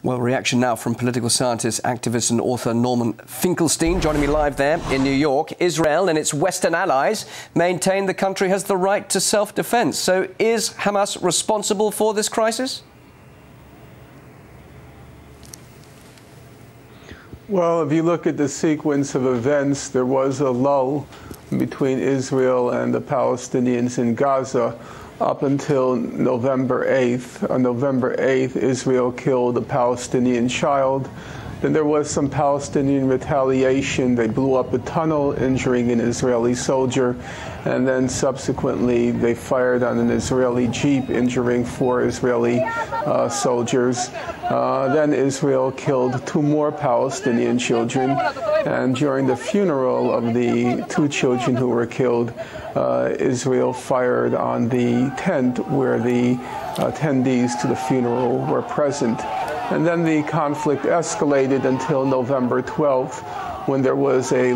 Well, reaction now from political scientist, activist and author Norman Finkelstein, joining me live there in New York. Israel and its Western allies maintain the country has the right to self-defense. So is Hamas responsible for this crisis? Well, if you look at the sequence of events, there was a lull between Israel and the Palestinians in Gaza up until November 8th. On November 8th, Israel killed a Palestinian child. Then there was some Palestinian retaliation. They blew up a tunnel, injuring an Israeli soldier. And then subsequently, they fired on an Israeli jeep, injuring 4 Israeli soldiers. Then Israel killed 2 more Palestinian children. And during the funeral of the 2 children who were killed, Israel fired on the tent where the attendees to the funeral were present. And then the conflict escalated until November 12th, when there was a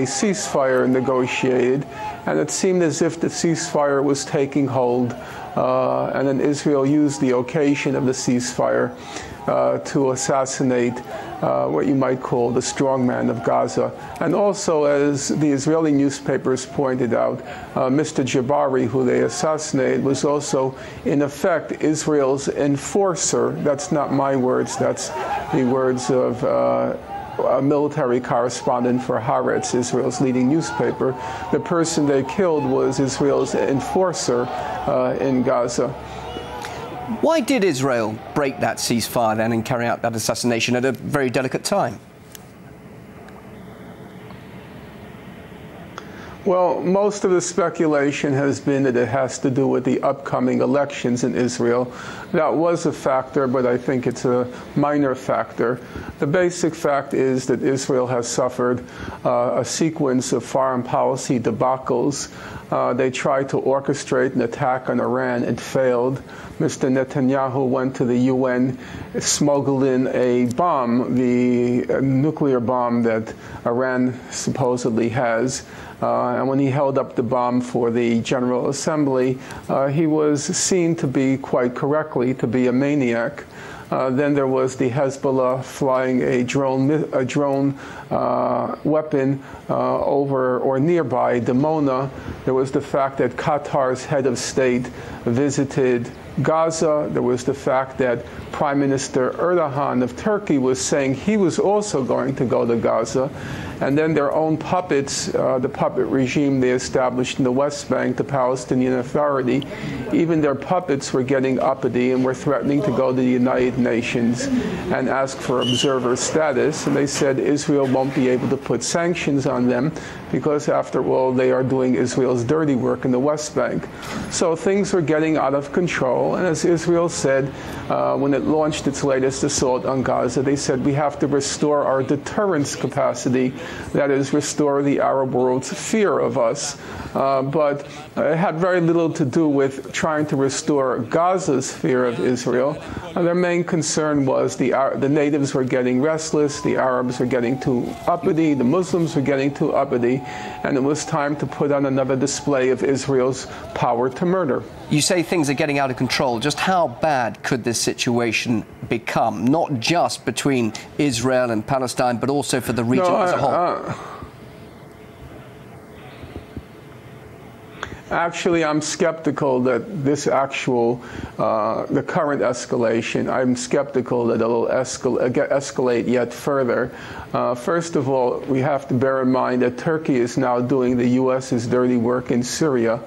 ceasefire negotiated, and it seemed as if the ceasefire was taking hold, and then Israel used the occasion of the ceasefire to assassinate what you might call the strongman of Gaza. And also, as the Israeli newspapers pointed out, Mr. Jabari, who they assassinated, was also, in effect, Israel's enforcer. That's not my words, that's the words of a military correspondent for Haaretz, Israel's leading newspaper. The person they killed was Israel's enforcer in Gaza. Why did Israel break that ceasefire then and carry out that assassination at a very delicate time? Well, most of the speculation has been that it has to do with the upcoming elections in Israel. That was a factor, but I think it's a minor factor. The basic fact is that Israel has suffered a sequence of foreign policy debacles. They tried to orchestrate an attack on Iran. It failed. Mr. Netanyahu went to the UN, smuggled in a bomb, the nuclear bomb that Iran supposedly has. And when he held up the bomb for the General Assembly, he was seen to be, quite correctly, to be a maniac. Then there was the Hezbollah flying a drone weapon over or nearby Dimona. There was the fact that Qatar's head of state visited Gaza. There was the fact that Prime Minister Erdogan of Turkey was saying he was also going to go to Gaza. And then their own puppets, the puppet regime they established in the West Bank, the Palestinian Authority, even their puppets were getting uppity and were threatening to go to the United Nations and ask for observer status. And they said Israel won't be able to put sanctions on them because, after all, they are doing Israel's dirty work in the West Bank. So things were getting out of control. And as Israel said, when it launched its latest assault on Gaza, they said we have to restore our deterrence capacity. That is, restore the Arab world's fear of us. But it had very little to do with trying to restore Gaza's fear of Israel. Their main concern was the natives were getting restless, the Arabs were getting too uppity, the Muslims were getting too uppity, and it was time to put on another display of Israel's power to murder. You say things are getting out of control. Just how bad could this situation become, not just between Israel and Palestine, but also for the region as a whole? Actually, I'm skeptical that this the current escalation, I'm skeptical that it'll escalate yet further. First of all, we have to bear in mind that Turkey is now doing the U.S.'s dirty work in Syria,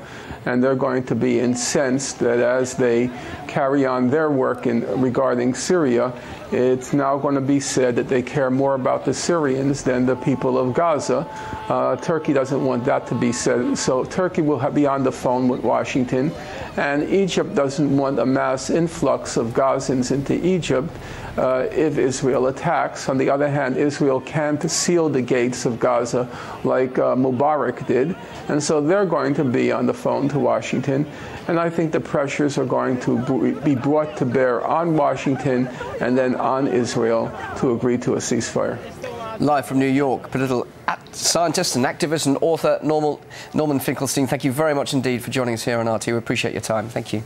and they're going to be incensed that as they carry on their work regarding Syria, it's now going to be said that they care more about the Syrians than the people of Gaza. Turkey doesn't want that to be said, so Turkey will be on the phone with Washington, and Egypt doesn't want a mass influx of Gazans into Egypt if Israel attacks. On the other hand, Israel can't seal the gates of Gaza like Mubarak did, and so they're going to be on the phone to Washington, and I think the pressures are going to be brought to bear on Washington and then on Israel to agree to a ceasefire. Live from New York, political scientist and activist and author Norman Finkelstein, thank you very much indeed for joining us here on RT. We appreciate your time. Thank you.